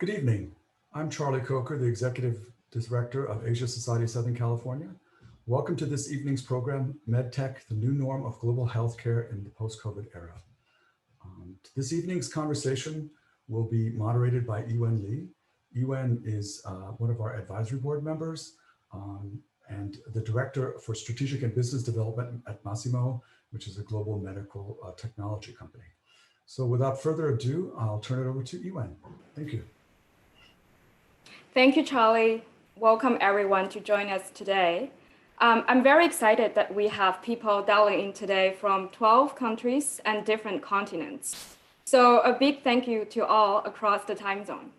Good evening. I'm Charlie Coker, the Executive Director of Asia Society Southern California. Welcome to this evening's program, MedTech, the New Norm of Global Healthcare in the Post-COVID Era. This evening's conversation will be moderated by Yiwen Li. Yiwen is one of our advisory board members and the Director for Strategic and Business Development at Masimo, which is a global medical technology company. So without further ado, I'll turn it over to Yiwen. Thank you. Thank you, Charlie. Welcome everyone to join us today. I'm very excited that we have people dialing in today from 12 countries and different continents. So a big thank you to all across the time zone.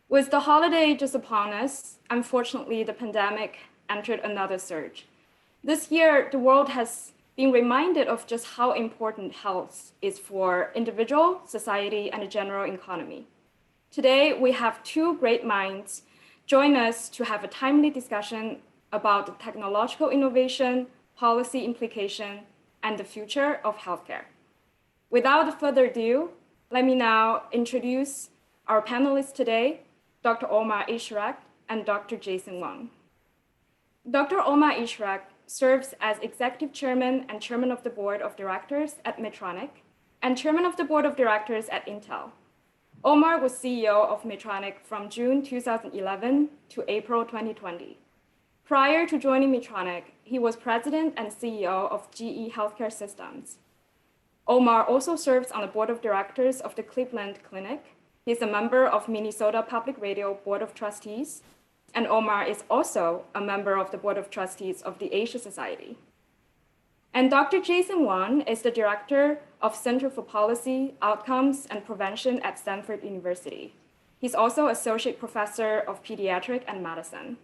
With the holiday just upon us, unfortunately, the pandemic entered another surge. This year, the world has been reminded of just how important health is for individual, society, and the general economy. Today, we have two great minds join us to have a timely discussion about the technological innovation, policy implication, and the future of healthcare. Without further ado, let me now introduce our panelists today, Dr. Omar Ishrek and Dr. Jason Wang. Dr. Omar Ishrek serves as Executive Chairman and Chairman of the Board of Directors at Medtronic and Chairman of the Board of Directors at Intel. Omar was CEO of Medtronic from June 2011 to April 2020. Prior to joining Medtronic, he was President and CEO of GE Healthcare Systems. Omar also serves on the Board of Directors of the Cleveland Clinic. He's a member of Minnesota Public Radio Board of Trustees, and Omar is also a member of the Board of Trustees of the Asia Society. And Dr. Jason Wang is the Director of Center for Policy, Outcomes, and Prevention at Stanford University. He's also Associate Professor of Pediatric and Medicine.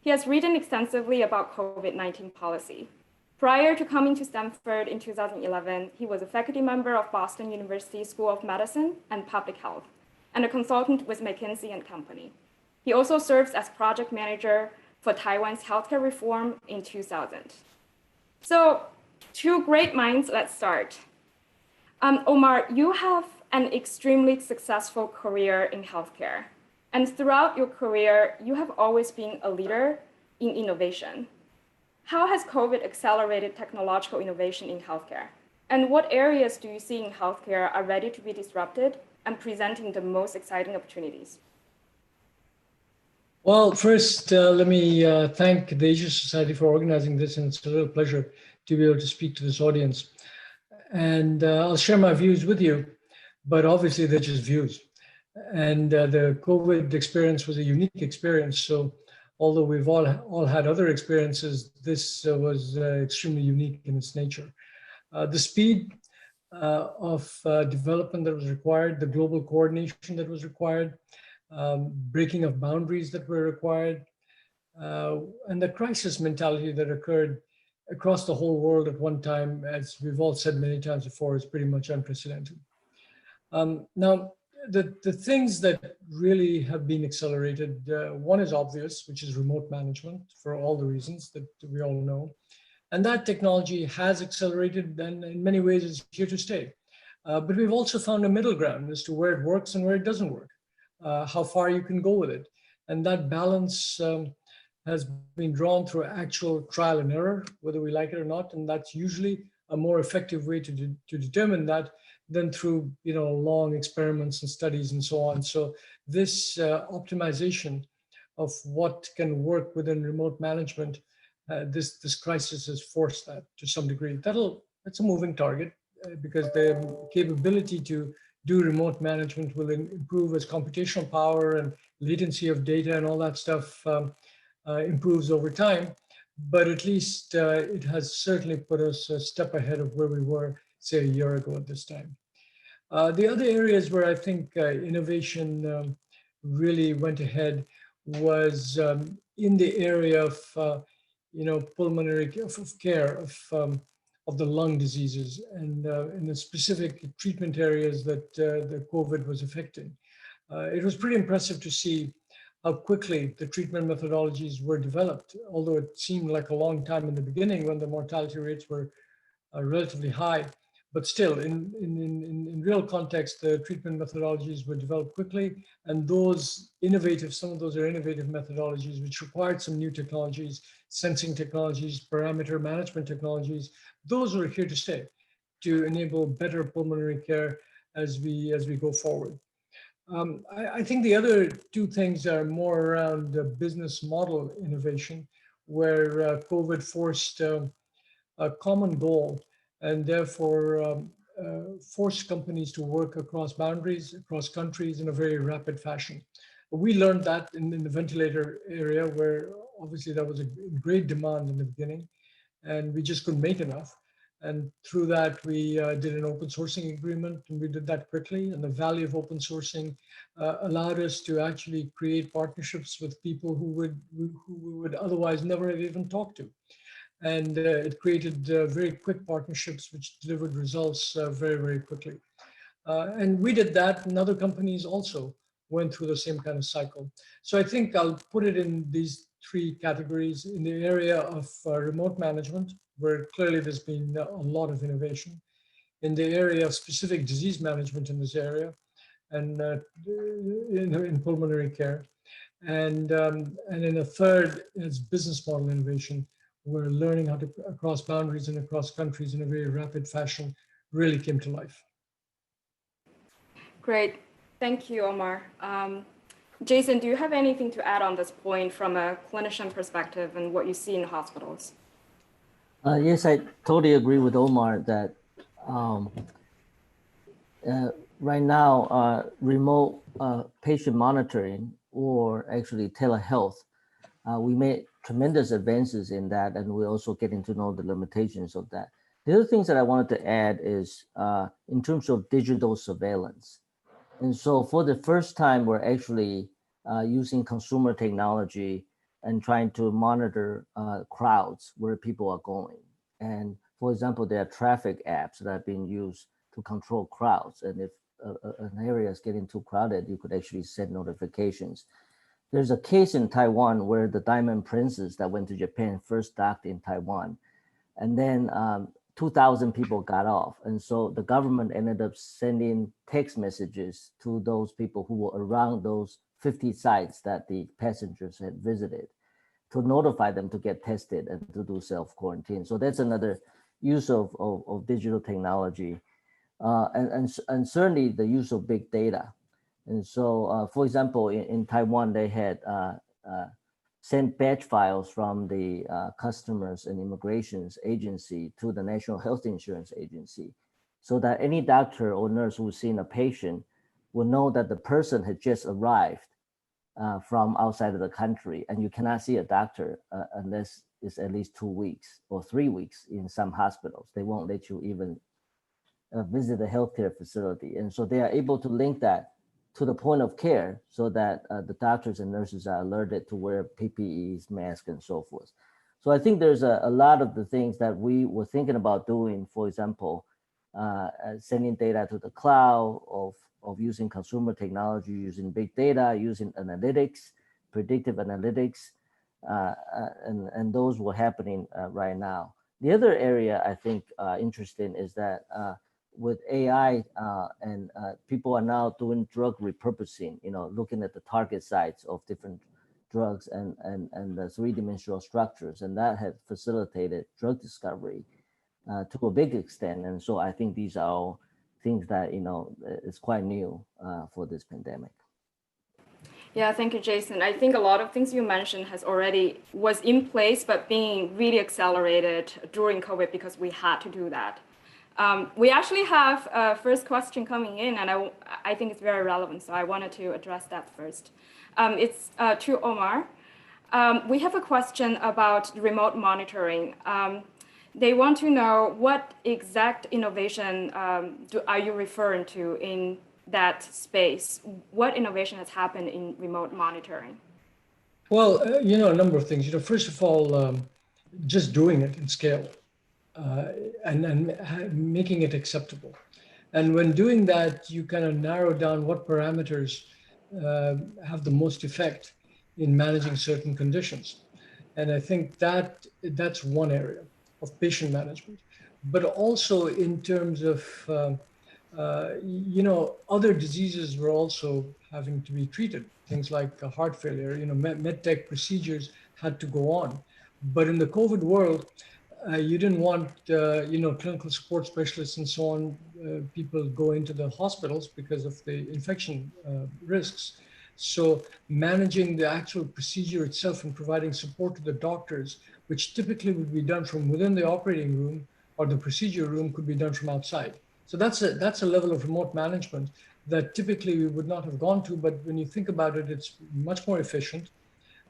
He has written extensively about COVID-19 policy. Prior to coming to Stanford in 2011, he was a faculty member of Boston University School of Medicine and Public Health, and a consultant with McKinsey & Company. He also serves as project manager for Taiwan's healthcare reform in 2000. So, two great minds, let's start. Omar, you have an extremely successful career in healthcare. And throughout your career, you have always been a leader in innovation. How has COVID accelerated technological innovation in healthcare? And what areas do you see in healthcare are ready to be disrupted and presenting the most exciting opportunities? Well, first, let me thank the Asia Society for organizing this, and it's a real pleasure to be able to speak to this audience. And I'll share my views with you, but obviously they're just views. And the COVID experience was a unique experience. So although we've all had other experiences, this was extremely unique in its nature. The speed of development that was required, the global coordination that was required, breaking of boundaries that were required, and the crisis mentality that occurred across the whole world at one time, as we've all said many times before, is pretty much unprecedented. Now, the things that really have been accelerated, one is obvious, which is remote management for all the reasons that we all know. And that technology has accelerated and in many ways is here to stay. But we've also found a middle ground as to where it works and where it doesn't work, how far you can go with it. And that balance has been drawn through actual trial and error, whether we like it or not. And that's usually a more effective way to determine that than through long experiments and studies and so on. So this optimization of what can work within remote management, this crisis has forced that to some degree. That's a moving target because the capability to do remote management will improve as computational power and latency of data and all that stuff improves over time. But at least it has certainly put us a step ahead of where we were, say, a year ago at this time. The other areas where I think innovation really went ahead was in the area of pulmonary care of the lung diseases and in the specific treatment areas that the COVID was affecting. It was pretty impressive to see how quickly the treatment methodologies were developed, although it seemed like a long time in the beginning when the mortality rates were relatively high. But still, in real context, the treatment methodologies were developed quickly, and some of those are innovative methodologies which required some new technologies, sensing technologies, parameter management technologies. Those are here to stay to enable better pulmonary care as we go forward. I think the other two things are more around business model innovation, where COVID forced a common goal and therefore forced companies to work across boundaries, across countries in a very rapid fashion. We learned that in the ventilator area, where obviously that was a great demand in the beginning, and we just couldn't make enough. And through that, we did an open sourcing agreement, and we did that quickly. And the value of open sourcing allowed us to actually create partnerships with people who would otherwise never have even talked to. And it created very quick partnerships which delivered results very, very quickly. And we did that, and other companies also went through the same kind of cycle. So I think I'll put it in these three categories. In the area of remote management, where clearly there's been a lot of innovation. In the area of specific disease management in this area, and in pulmonary care. And in a third is business model innovation, where learning how to across boundaries and across countries in a very rapid fashion really came to life. Great. Thank you, Omar. Jason, do you have anything to add on this point from a clinician perspective and what you see in hospitals? Yes, I totally agree with Omar that right now, remote patient monitoring, or actually telehealth, we made tremendous advances in that, and we're also getting to know the limitations of that. The other things that I wanted to add is in terms of digital surveillance. And so for the first time, we're actually using consumer technology and trying to monitor crowds, where people are going. And for example, there are traffic apps that are being used to control crowds. And if an area is getting too crowded, you could actually send notifications. There's a case in Taiwan where the Diamond Princess that went to Japan first docked in Taiwan. And then 2,000 people got off. And so the government ended up sending text messages to those people who were around those 50 sites that the passengers had visited, to notify them to get tested and to do self-quarantine. So that's another use of digital technology. And certainly the use of big data. And so, for example, in Taiwan, they had sent batch files from the customers and immigrations agency to the National Health Insurance Agency, so that any doctor or nurse who's seen a patient will know that the person had just arrived from outside of the country, and you cannot see a doctor unless it's at least 2 weeks or 3 weeks in some hospitals. They won't let you even visit a healthcare facility. And so they are able to link that to the point of care, so that the doctors and nurses are alerted to wear PPEs, masks, and so forth. So I think there's a lot of the things that we were thinking about doing, for example, sending data to the cloud, of using consumer technology, using big data, using analytics, predictive analytics, and those were happening right now. The other area I think interesting is that with AI and people are now doing drug repurposing, looking at the target sites of different drugs and the three-dimensional structures, and that has facilitated drug discovery to a big extent. And so I think these are all things that, is quite new for this pandemic. Yeah, thank you, Jason. I think a lot of things you mentioned was in place, but being really accelerated during COVID because we had to do that. We actually have a first question coming in, and I think it's very relevant, so I wanted to address that first. It's to Omar. We have a question about remote monitoring. They want to know what exact innovation are you referring to in that space? What innovation has happened in remote monitoring? Well, a number of things. First of all, just doing it in scale. And making it acceptable. And when doing that, you kind of narrow down what parameters have the most effect in managing certain conditions. And I think that's one area of patient management. but also in terms of, other diseases were also having to be treated. Things like heart failure, MedTech procedures had to go on. But in the COVID world, you didn't want, clinical support specialists and so on, people go into the hospitals because of the infection risks. So managing the actual procedure itself and providing support to the doctors, which typically would be done from within the operating room or the procedure room, could be done from outside. So that's a level of remote management that typically we would not have gone to, but when you think about it, it's much more efficient.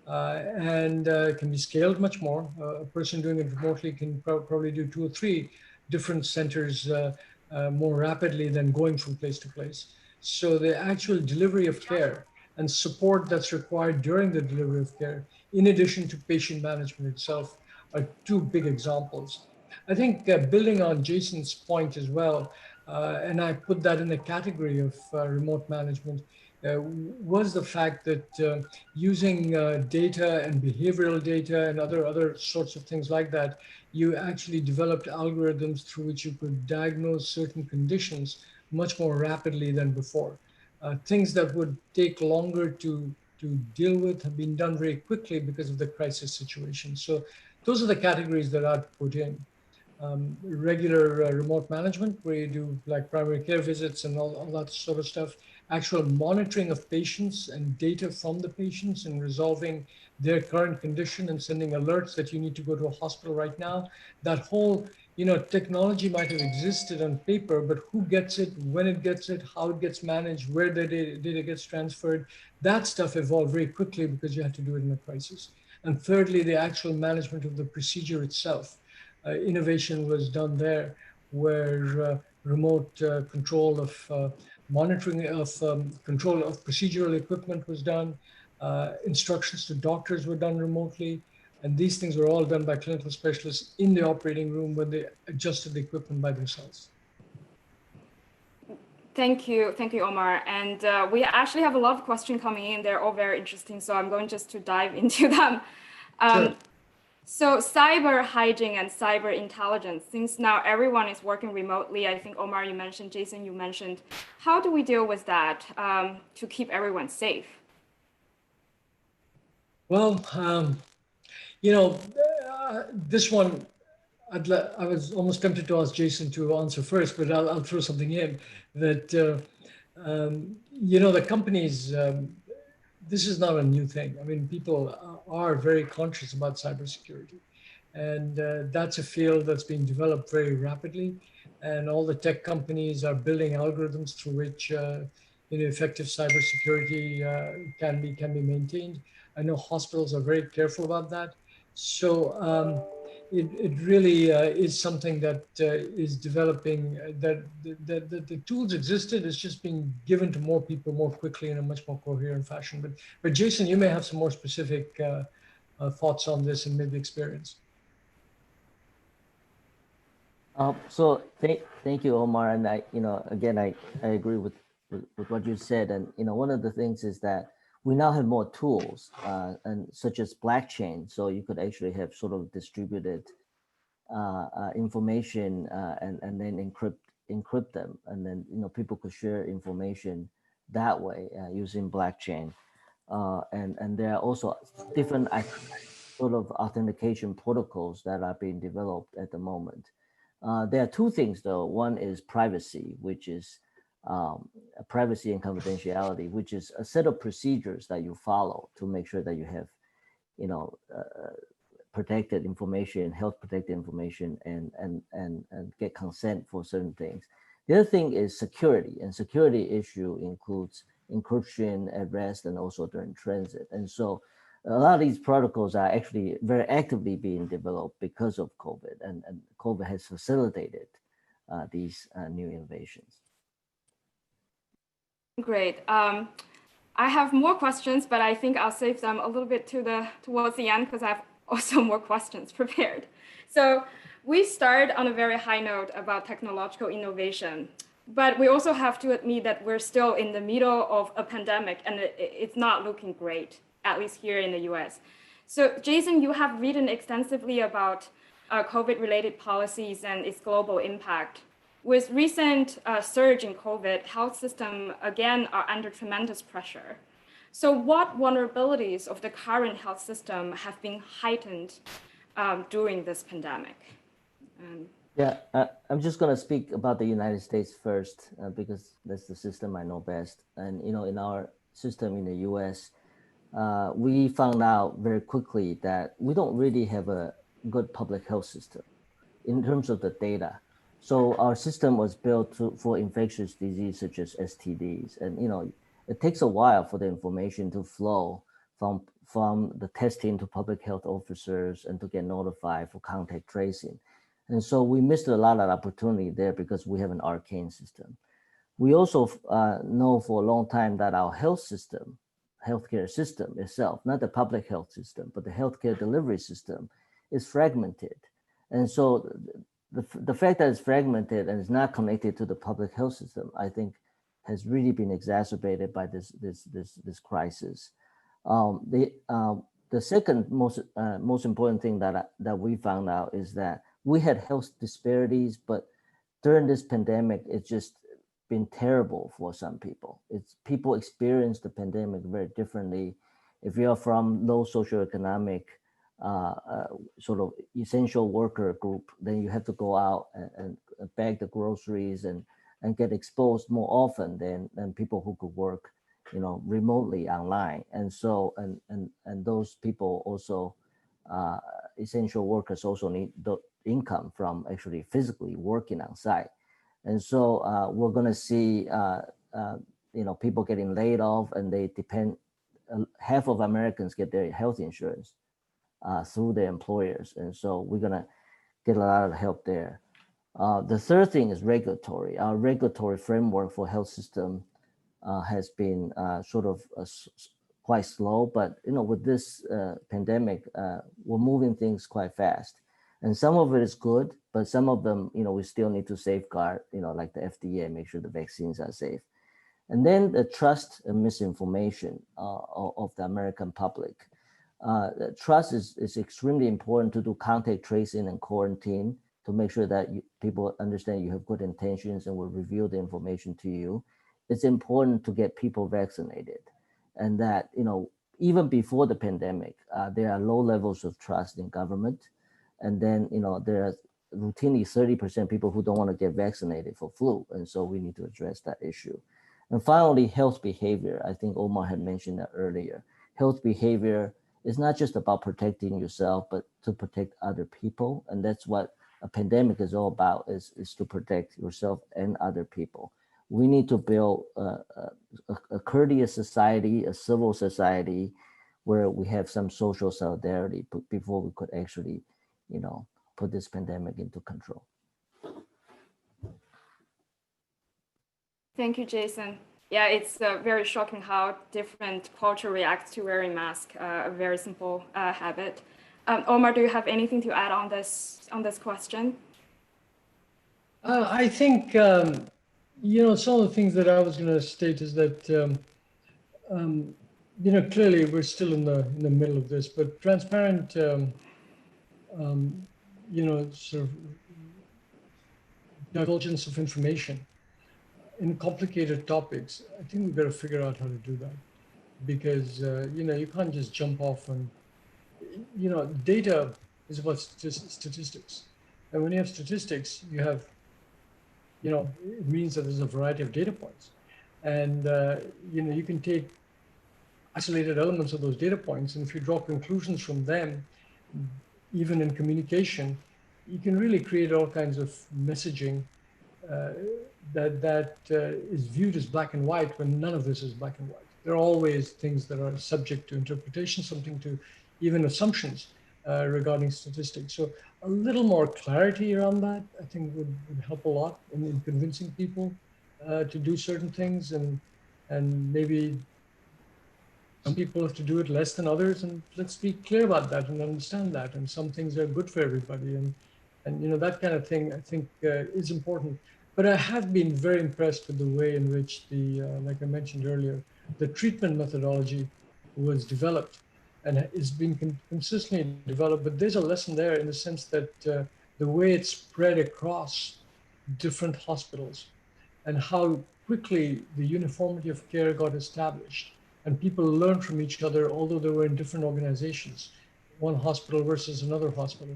And can be scaled much more. A person doing it remotely can probably do 2 or 3 different centers more rapidly than going from place to place. So the actual delivery of care and support that's required during the delivery of care, in addition to patient management itself, are 2 big examples. I think building on Jason's point as well, and I put that in the category of remote management, was the fact that using data and behavioral data and other sorts of things like that, you actually developed algorithms through which you could diagnose certain conditions much more rapidly than before. Things that would take longer to deal with have been done very quickly because of the crisis situation. So those are the categories that I'd put in. Regular remote management, where you do like primary care visits and all that sort of stuff, actual monitoring of patients and data from the patients and resolving their current condition and sending alerts that you need to go to a hospital right now. That whole, technology might have existed on paper, but who gets it, when it gets it, how it gets managed, where the data gets transferred, that stuff evolved very quickly because you had to do it in a crisis. And thirdly, the actual management of the procedure itself. Innovation was done there, where remote control of monitoring of control of procedural equipment was done. Instructions to doctors were done remotely. And these things were all done by clinical specialists in the operating room when they adjusted the equipment by themselves. Thank you, Omar. And we actually have a lot of questions coming in. They're all very interesting. So I'm going just to dive into them. Sure. So cyber hygiene and cyber intelligence, since now everyone is working remotely, I think Omar, you mentioned, Jason, you mentioned, how do we deal with that to keep everyone safe? Well, this one, I was almost tempted to ask Jason to answer first, but I'll throw something in that, the companies, this is not a new thing. I mean, people are very conscious about cybersecurity, and that's a field that's being developed very rapidly. And all the tech companies are building algorithms through which effective cybersecurity can be maintained. I know hospitals are very careful about that. So it really is something that is developing, that the tools existed, it's just being given to more people more quickly in a much more coherent fashion. But Jason, you may have some more specific thoughts on this and maybe experience. So thank you, Omar. And again, I agree with what you said. And, one of the things is that we now have more tools, and such as blockchain. So you could actually have sort of distributed information and then encrypt them. And then, people could share information that way using blockchain. And there are also different sort of authentication protocols that are being developed at the moment. There are 2 things, though. One is privacy, which is privacy and confidentiality, which is a set of procedures that you follow to make sure that you have, protected information, health protected information, and get consent for certain things. The other thing is security, and security issue includes encryption at rest and also during transit. And so a lot of these protocols are actually very actively being developed because of COVID, and COVID has facilitated these new innovations. Great. I have more questions, but I think I'll save them a little bit towards the end because I have also more questions prepared. So we start on a very high note about technological innovation, but we also have to admit that we're still in the middle of a pandemic and it's not looking great, at least here in the US. So Jason, you have written extensively about COVID-related policies and its global impact. With recent surge in COVID, health systems again are under tremendous pressure. So what vulnerabilities of the current health system have been heightened during this pandemic? I'm just going to speak about the United States first because that's the system I know best. And in our system in the U.S., we found out very quickly that we don't really have a good public health system in terms of the data. So our system was built for infectious disease such as STDs, and it takes a while for the information to flow from the testing to public health officers and to get notified for contact tracing. And so we missed a lot of opportunity there because we have an arcane system. We also know for a long time that our healthcare system itself, not the public health system, but the healthcare delivery system is fragmented. And so the fact that it's fragmented and is not connected to the public health system, I think has really been exacerbated by this crisis. The second most important thing that we found out is that we had health disparities, but during this pandemic, it's just been terrible for some people. People experience the pandemic very differently. If you're from low socioeconomic sort of essential worker group, then you have to go out and bag the groceries and get exposed more often than people who could work remotely online. And so and those people also essential workers also need the income from actually physically working on site. And so we're going to see people getting laid off, and they depend. Half of Americans get their health insurance through their employers, and so we're going to get a lot of help there. The third thing is regulatory. Our regulatory framework for health system has been sort of quite slow, but with this pandemic, we're moving things quite fast. And some of it is good, but some of them, we still need to safeguard, like the FDA, make sure the vaccines are safe. And then the trust and misinformation of the American public. Trust is extremely important to do contact tracing and quarantine to make sure that people understand you have good intentions and will reveal the information to you. It's important to get people vaccinated, and that, even before the pandemic, there are low levels of trust in government. And then, there are routinely 30% people who don't want to get vaccinated for flu. And so we need to address that issue. And finally, health behavior. I think Omar had mentioned that earlier. Health behavior is not just about protecting yourself, but to protect other people. And that's what a pandemic is all about, is to protect yourself and other people. We need to build a courteous society, a civil society, where we have some social solidarity before we could actually put this pandemic into control. Thank you, Jason. Yeah, it's very shocking how different culture reacts to wearing masks, a very simple habit. Omar, do you have anything to add on this question? I think, some of the things that I was going to state is that, clearly we're still in the middle of this, but transparent, sort of divulgence of information in complicated topics. I think we've got to figure out how to do that, because you can't just jump off and data is about statistics, and when you have statistics, you have it means that there's a variety of data points, and you can take isolated elements of those data points, and if you draw conclusions from them, even in communication, you can really create all kinds of messaging that is viewed as black and white when none of this is black and white. There are always things that are subject to interpretation, something to even assumptions regarding statistics. So a little more clarity around that, I think, would help a lot in convincing people to do certain things, and maybe some people have to do it less than others, and let's be clear about that and understand that. And some things are good for everybody, and that kind of thing, I think, is important. But I have been very impressed with the way in which like I mentioned earlier, the treatment methodology was developed. and is being consistently developed. But there's a lesson there in the sense that the way it's spread across different hospitals and how quickly the uniformity of care got established and people learned from each other, although they were in different organizations, one hospital versus another hospital.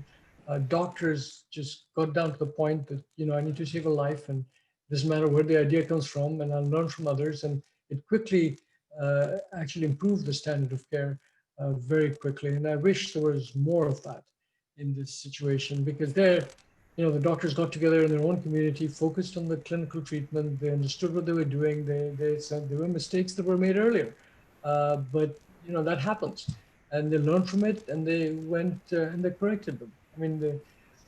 Doctors just got down to the point that, I need to save a life, and it doesn't matter where the idea comes from, and I'll learn from others. And it quickly actually improved the standard of care very quickly. And I wish there was more of that in this situation, because there, the doctors got together in their own community, focused on the clinical treatment. They understood what they were doing. They said there were mistakes that were made earlier, but that happens, and they learned from it, and they went and they corrected them. I mean,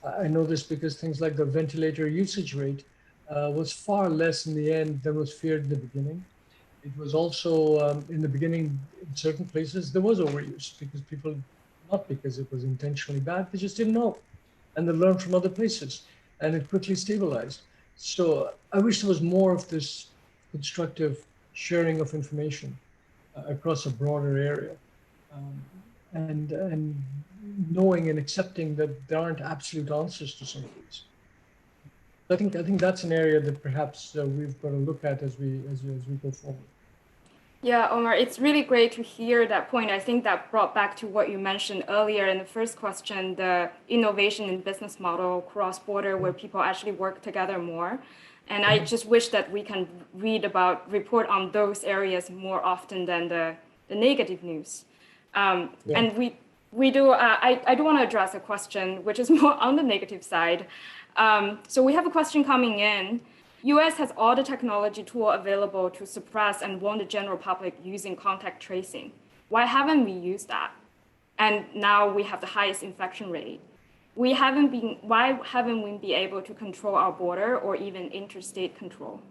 I know this because things like the ventilator usage rate was far less in the end than was feared in the beginning. It was also in the beginning, in certain places, there was overuse because people, not because it was intentionally bad, they just didn't know. And they learned from other places, and it quickly stabilized. So I wish there was more of this constructive sharing of information across a broader area, and knowing and accepting that there aren't absolute answers to some of these. I think that's an area that perhaps we've got to look at as we go forward. Yeah, Omar, it's really great to hear that point. I think that brought back to what you mentioned earlier in the first question, the innovation in business model cross-border where people actually work together more. And I just wish that we can report on those areas more often than the negative news. And we do, I do want to address a question which is more on the negative side. So we have a question coming in. US has all the technology tool available to suppress and warn the general public using contact tracing. Why haven't we used that? And now we have the highest infection rate. Why haven't we been able to control our border or even interstate control?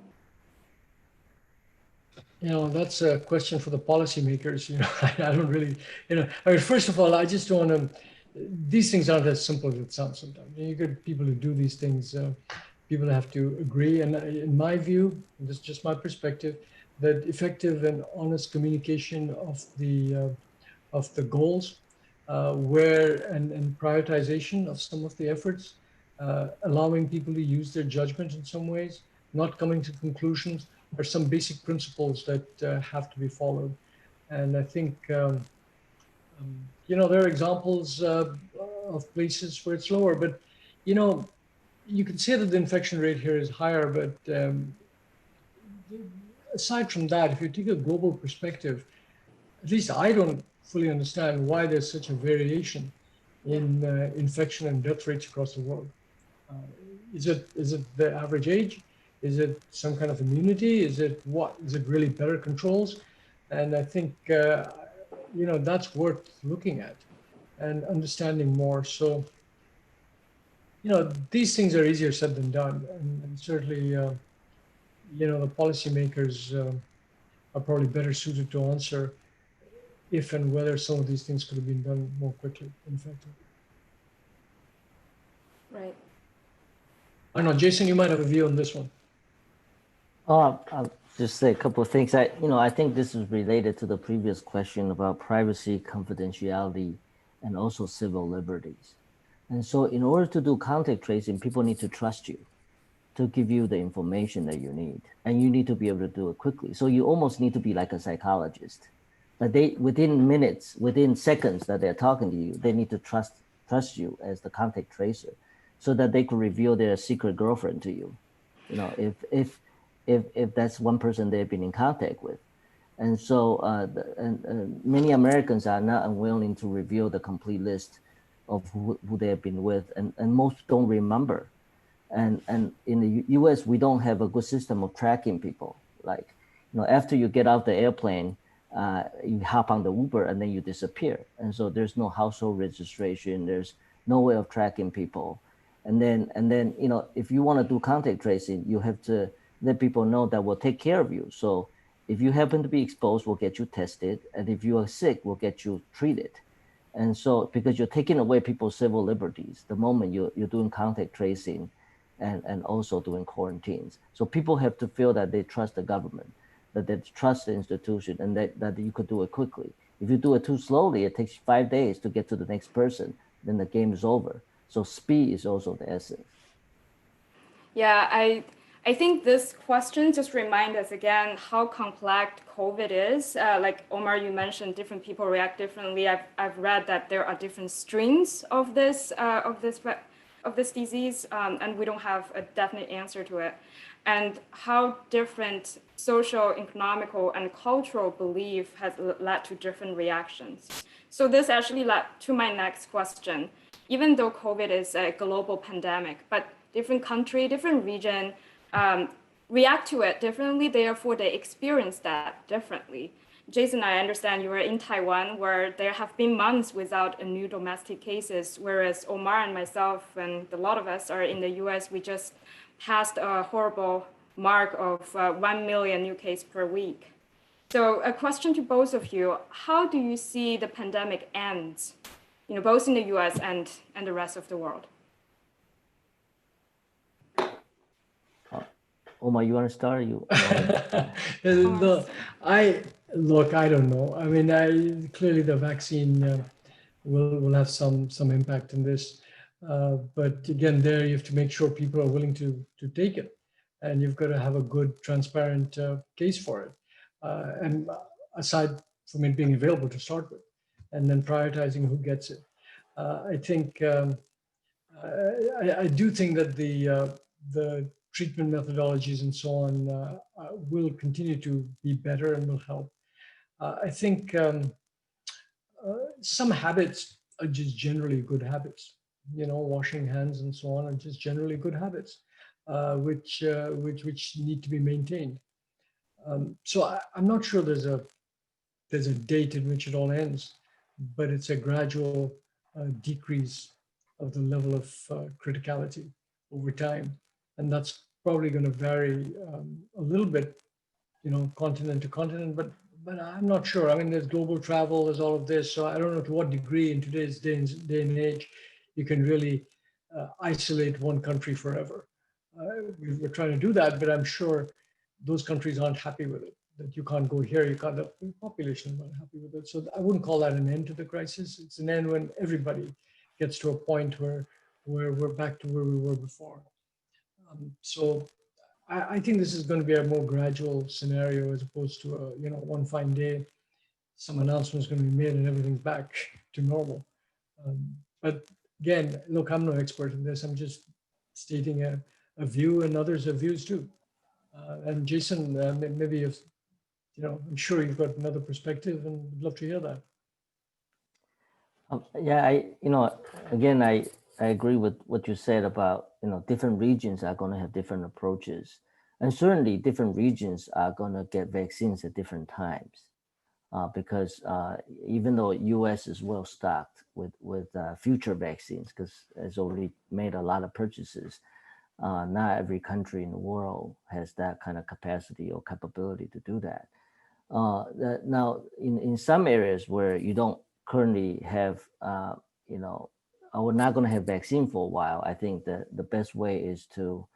That's a question for the policymakers. I don't really, I mean, first of all, I just don't want to, these things aren't as simple as it sounds sometimes. You get people who do these things, people have to agree. And in my view, and this is just my perspective, that effective and honest communication of the goals, and prioritization of some of the efforts, allowing people to use their judgment in some ways, not coming to conclusions, are some basic principles that have to be followed. And I think, there are examples of places where it's lower, but, you can say that the infection rate here is higher, but aside from that, if you take a global perspective, at least I don't fully understand why there's such a variation in infection and death rates across the world. Is it the average age? Is it some kind of immunity? Is it what? Is it really better controls? And I think, that's worth looking at and understanding more. So, these things are easier said than done. And certainly, the policymakers are probably better suited to answer if and whether some of these things could have been done more quickly and effectively. Right. I don't know, Jason, you might have a view on this one. I'll just say a couple of things. I think this is related to the previous question about privacy, confidentiality, and also civil liberties. And so in order to do contact tracing, people need to trust you to give you the information that you need. And you need to be able to do it quickly. So you almost need to be like a psychologist. But within minutes, within seconds that they're talking to you, they need to trust you as the contact tracer so that they could reveal their secret girlfriend to you. If that's one person they've been in contact with. And so many Americans are not unwilling to reveal the complete list of who they have been with, and most don't remember. And in the US, we don't have a good system of tracking people. Like, after you get out the airplane, you hop on the Uber and then you disappear. And so there's no household registration, there's no way of tracking people. And then if you want to do contact tracing, you have to let people know that we'll take care of you. So if you happen to be exposed, we'll get you tested. And if you are sick, we'll get you treated. And so, because you're taking away people's civil liberties the moment you're doing contact tracing and also doing quarantines. So people have to feel that they trust the government, that they trust the institution, and that you could do it quickly. If you do it too slowly, it takes 5 days to get to the next person, then the game is over. So speed is also the essence. Yeah, I think this question just reminds us again how complex COVID is. Like Omar, you mentioned different people react differently. I've read that there are different strains of this disease, and we don't have a definite answer to it. And how different social, economical, and cultural belief has led to different reactions. So this actually led to my next question. Even though COVID is a global pandemic, but different country, different region react to it differently, therefore they experience that differently. Jason, I understand you were in Taiwan where there have been months without a new domestic cases, whereas Omar and myself and a lot of us are in the US, we just passed a horrible mark of 1 million new cases per week. So a question to both of you, how do you see the pandemic ends, both in the US and the rest of the world? Omar, you want to start? I don't know. I mean, clearly the vaccine will have some impact in this, but again, there you have to make sure people are willing to take it, and you've got to have a good, transparent case for it. And aside from it being available to start with, and then prioritizing who gets it, I think I do think that the treatment methodologies and so on will continue to be better and will help. I think some habits are just generally good habits. Washing hands and so on are just generally good habits, which need to be maintained. So I'm not sure there's a date in which it all ends, but it's a gradual decrease of the level of criticality over time, and that's probably going to vary a little bit, continent to continent, but I'm not sure. I mean, there's global travel, there's all of this, so I don't know to what degree in today's day and age you can really isolate one country forever. We're trying to do that, but I'm sure those countries aren't happy with it. That you can't go here, the population is not happy with it. So I wouldn't call that an end to the crisis. It's an end when everybody gets to a point where we're back to where we were before. So I think this is going to be a more gradual scenario as opposed to one fine day, some announcement is going to be made and everything's back to normal. But again, look, I'm no expert in this. I'm just stating a view, and others have views too. And Jason, maybe if I'm sure you've got another perspective, and would love to hear that. Again, I agree with what you said about, different regions are going to have different approaches. And certainly different regions are going to get vaccines at different times. Because even though US is well stocked with future vaccines, because it's already made a lot of purchases, not every country in the world has that kind of capacity or capability to do that. Now, in some areas where you don't currently have, we're not going to have vaccine for a while, I think that the best way is to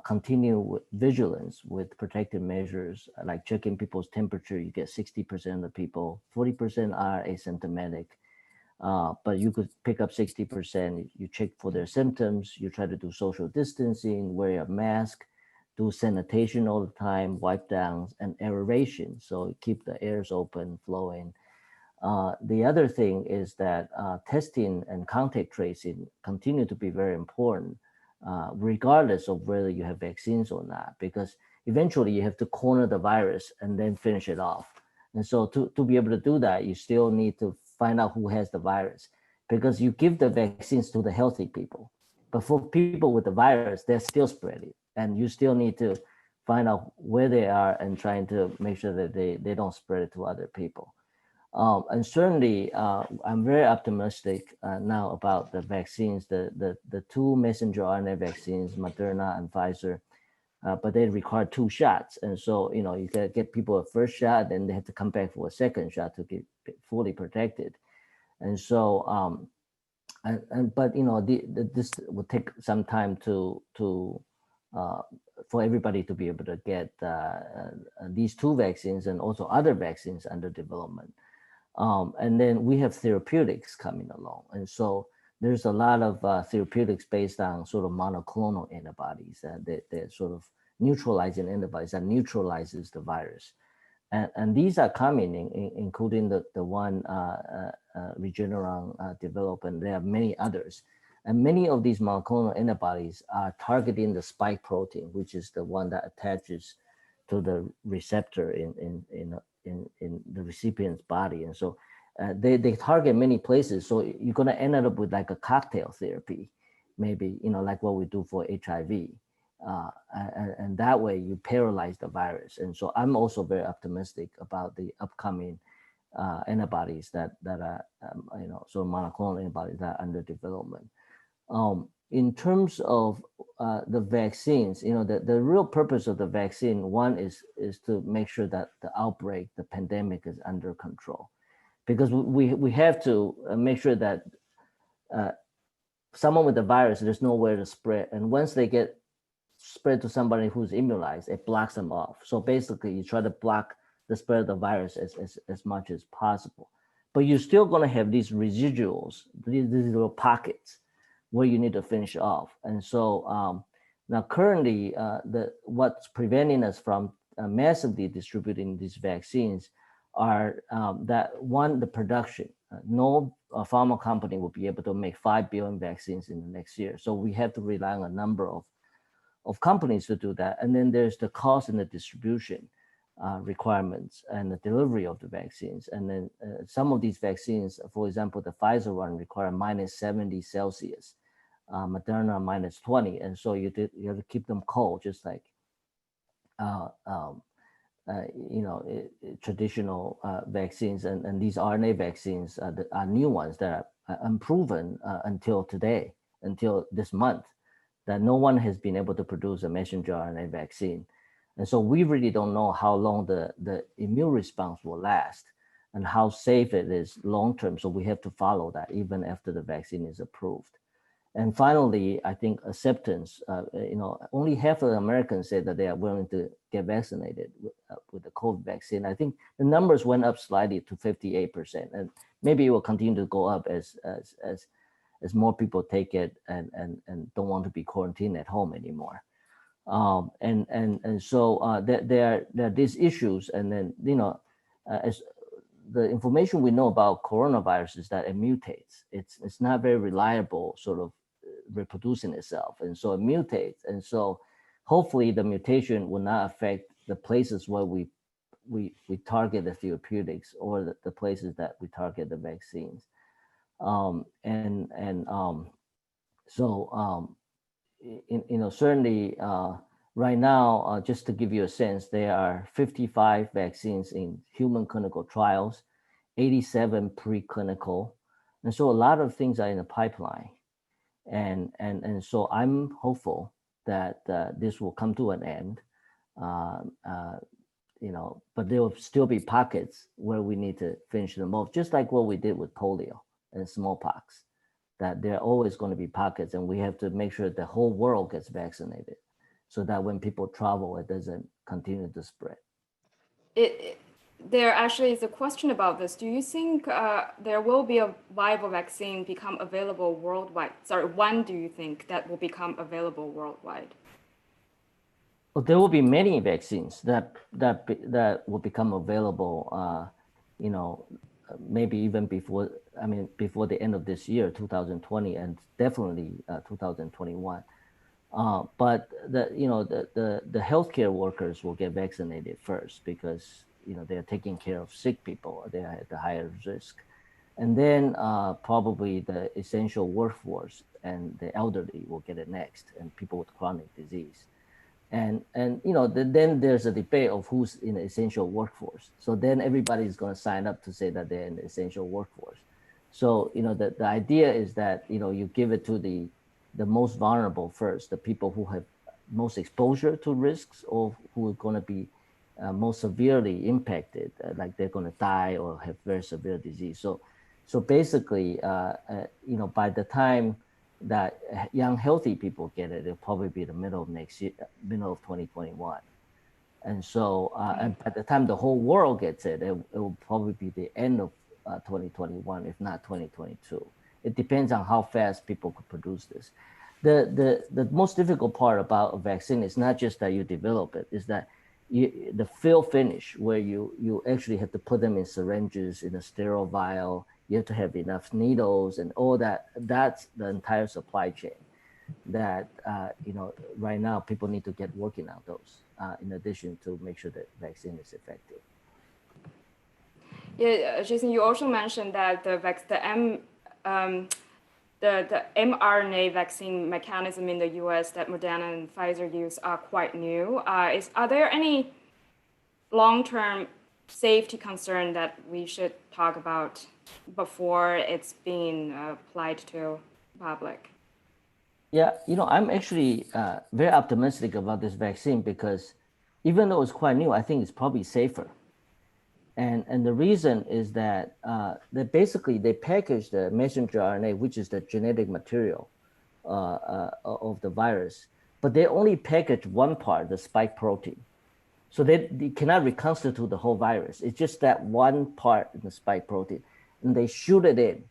continue with vigilance with protective measures, like checking people's temperature. You get 60% of the people, 40% are asymptomatic, but you could pick up 60%. You check for their symptoms, you try to do social distancing, wear a mask, do sanitation all the time, wipe downs, and aeration. So keep the airs open, flowing. The other thing is that testing and contact tracing continue to be very important, regardless of whether you have vaccines or not, because eventually you have to corner the virus and then finish it off. And so to be able to do that, you still need to find out who has the virus, because you give the vaccines to the healthy people. But for people with the virus, they're still spreading. And you still need to find out where they are and trying to make sure that they don't spread it to other people. And certainly, I'm very optimistic now about the vaccines, the two messenger RNA vaccines, Moderna and Pfizer, but they require 2 shots. And so, you can get people a first shot, then they have to come back for a second shot to get fully protected. And so, but this will take some time for everybody to be able to get these 2 vaccines and also other vaccines under development. And then we have therapeutics coming along. And so there's a lot of therapeutics based on sort of monoclonal antibodies that sort of neutralizing antibodies that neutralizes the virus. And these are coming, including the one Regeneron developed, and there are many others. And many of these monoclonal antibodies are targeting the spike protein, which is the one that attaches to the receptor in the recipient's body. And so they target many places. So you're going to end up with like a cocktail therapy, maybe, like what we do for HIV. And that way you paralyze the virus. And so I'm also very optimistic about the upcoming antibodies that are, sort of monoclonal antibodies that are under development. In terms of the vaccines, the real purpose of the vaccine, one is to make sure that the outbreak, the pandemic is under control, because we have to make sure that someone with the virus, there's nowhere to spread. And once they get spread to somebody who's immunized, it blocks them off. So basically you try to block the spread of the virus as much as possible. But you're still going to have these residuals, these little pockets where you need to finish off. And so now currently what's preventing us from massively distributing these vaccines are that one, the production. No pharma company will be able to make 5 billion vaccines in the next year. So we have to rely on a number of companies to do that. And then there's the cost and the distribution requirements and the delivery of the vaccines. And then some of these vaccines, for example, the Pfizer one require -70 Celsius, Moderna -20. And so you have to keep them cold, just like, traditional vaccines. And these RNA vaccines are new ones that are unproven until today, until this month, that no one has been able to produce a messenger RNA vaccine. And so we really don't know how long the immune response will last and how safe it is long-term. So we have to follow that even after the vaccine is approved. And finally, I think acceptance, only half of the Americans say that they are willing to get vaccinated with the COVID vaccine. I think the numbers went up slightly to 58%, and maybe it will continue to go up as more people take it and don't want to be quarantined at home anymore. And so there are these issues. And then, as the information we know about coronavirus is that it mutates. It's not very reliable, sort of reproducing itself. And so it mutates. And so hopefully the mutation will not affect the places where we target the therapeutics or the places that we target the vaccines. Certainly right now, just to give you a sense, there are 55 vaccines in human clinical trials, 87 preclinical. And so a lot of things are in the pipeline. And so I'm hopeful that this will come to an end, but there will still be pockets where we need to finish them off, just like what we did with polio and smallpox, that there are always going to be pockets, and we have to make sure the whole world gets vaccinated so that when people travel, it doesn't continue to spread. There actually is a question about this. Do you think there will be a viable vaccine become available worldwide? Sorry, when do you think that will become available worldwide? Well, there will be many vaccines that will become available, maybe even before the end of this year, 2020, and definitely 2021. But the healthcare workers will get vaccinated first because they're taking care of sick people. They are at the higher risk, and then probably the essential workforce and the elderly will get it next, and people with chronic disease. And then there's a debate of who's in the essential workforce. So then everybody's going to sign up to say that they're in the essential workforce. So the idea is that you give it to the most vulnerable first, the people who have most exposure to risks or who are going to be most severely impacted, like they're going to die or have very severe disease. So basically, by the time that young healthy people get it, it'll probably be the middle of next year, middle of 2021. And so, and by the time the whole world gets it, it will probably be the end of 2021, if not 2022. It depends on how fast people could produce this. The most difficult part about a vaccine is not just that you develop it, is that the fill finish, where you actually have to put them in syringes in a sterile vial. You have to have enough needles and all that. That's the entire supply chain that right now people need to get working on those, in addition to make sure that vaccine is effective. Yeah, Jason, you also mentioned that the mRNA vaccine mechanism in the US that Moderna and Pfizer use are quite new. Are there any long-term safety concern that we should talk about before it's being applied to public? Yeah, I'm actually very optimistic about this vaccine because even though it's quite new, I think it's probably safer. And the reason is that they package the messenger RNA, which is the genetic material of the virus, but they only package one part, the spike protein. So they cannot reconstitute the whole virus. It's just that one part in the spike protein, and they shoot it in.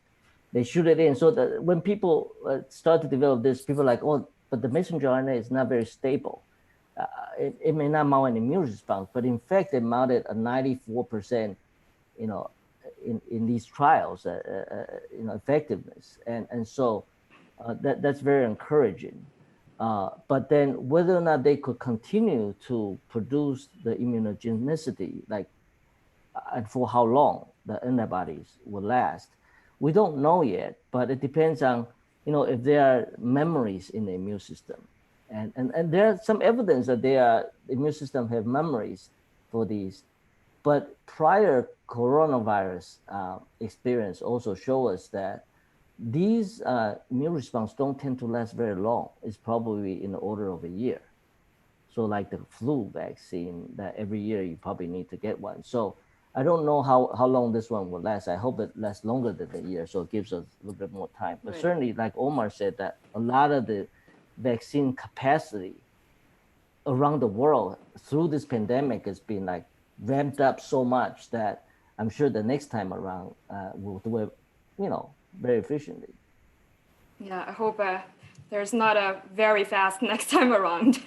So that when people start to develop this, people are like, oh, but the messenger RNA is not very stable. It may not mount an immune response, but in fact, it mounted a 94%, in these trials, effectiveness, and so that's very encouraging. But then, whether or not they could continue to produce the immunogenicity, and for how long the antibodies will last, we don't know yet. But it depends on, if there are memories in the immune system. And there's some evidence that the immune system have memories for these, but prior coronavirus experience also show us that these immune response don't tend to last very long. It's probably in the order of a year. So like the flu vaccine, that every year you probably need to get one. So I don't know how long this one will last. I hope it lasts longer than a year, so it gives us a little bit more time. But certainly, like Omar said, that a lot of the vaccine capacity around the world through this pandemic has been ramped up so much that I'm sure the next time around we'll do it, very efficiently. Yeah, I hope there's not a very fast next time around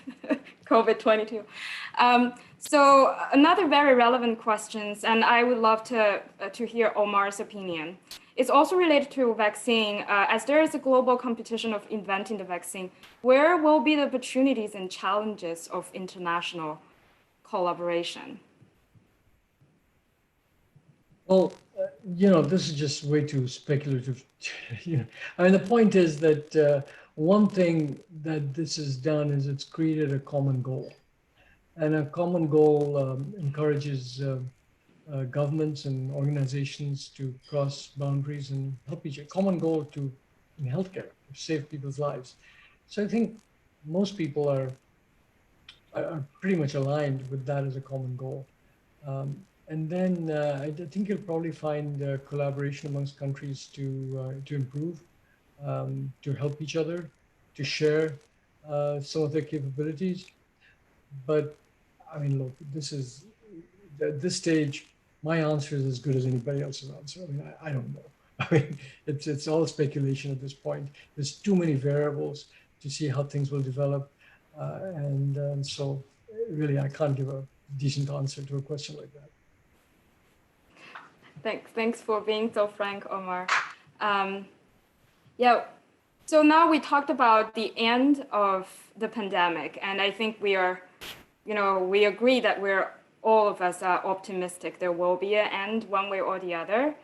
COVID-22. So another very relevant questions, and I would love to hear Omar's opinion. It's also related to vaccine. As there is a global competition of inventing the vaccine, where will be the opportunities and challenges of international collaboration? Well, this is just way too speculative. The point is that one thing that this has done is it's created a common goal. And a common goal encourages governments and organizations to cross boundaries and help each other. Common goal in healthcare, to save people's lives. So I think most people are pretty much aligned with that as a common goal. And then I think you'll probably find collaboration amongst countries to improve, to help each other, to share some of their capabilities. But look, at this stage, my answer is as good as anybody else's answer. I don't know. It's all speculation at this point. There's too many variables to see how things will develop. And so really, I can't give a decent answer to a question like that. Thanks for being so frank, Omar. Yeah, so now we talked about the end of the pandemic, and I think we agree that all of us are optimistic there will be an end one way or the other.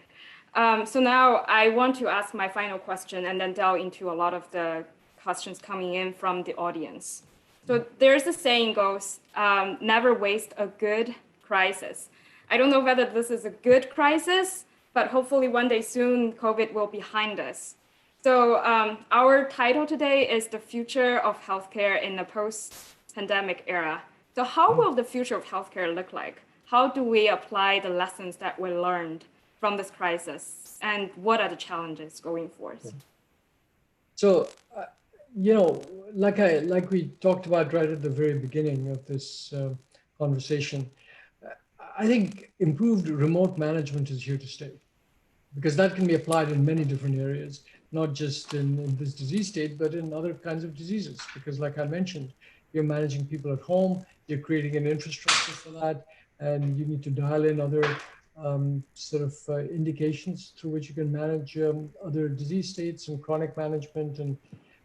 So now I want to ask my final question and then delve into a lot of the questions coming in from the audience. So there's a saying goes, never waste a good crisis. I don't know whether this is a good crisis, but hopefully one day soon, COVID will be behind us. So our title today is The Future of Healthcare in the Post-Pandemic Era. So how will the future of healthcare look like? How do we apply the lessons that we learned from this crisis? And what are the challenges going forward? So, like we talked about right at the very beginning of this conversation, I think improved remote management is here to stay. because that can be applied in many different areas, not just in this disease state, but in other kinds of diseases. Because like I mentioned, you're managing people at home, you're creating an infrastructure for that, and you need to dial in other indications through which you can manage other disease states and chronic management, and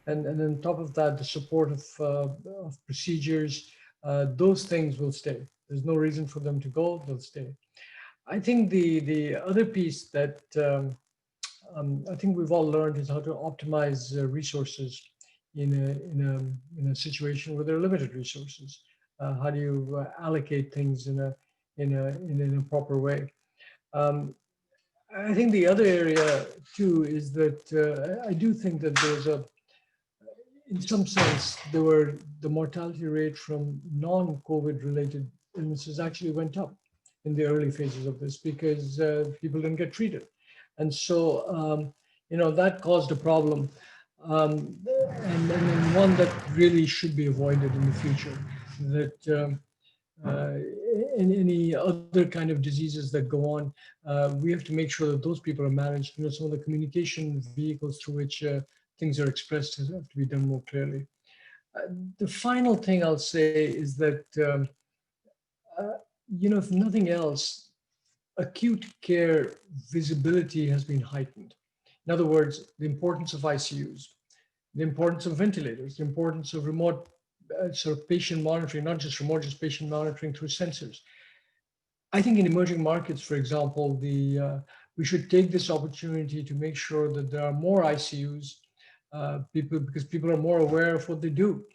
on top of that, the support of procedures. Those things will stay. There's no reason for them to go, they'll stay. I think the other piece that I think we've all learned is how to optimize resources in a situation where there are limited resources. How do you allocate things in a proper way? I think the other area too is that I do think that there's in some sense, the mortality rate from non-COVID related illnesses actually went up in the early phases of this because people didn't get treated. And so, that caused a problem. And one that really should be avoided in the future, that in any other kind of diseases that go on, we have to make sure that those people are managed. Some of the communication vehicles through which things are expressed have to be done more clearly. The final thing I'll say is that, if nothing else, acute care visibility has been heightened. In other words, the importance of ICUs, the importance of ventilators, the importance of remote patient monitoring, not just remote, just patient monitoring through sensors. I think in emerging markets, for example, we should take this opportunity to make sure that there are more ICUs, because people are more aware of what they do,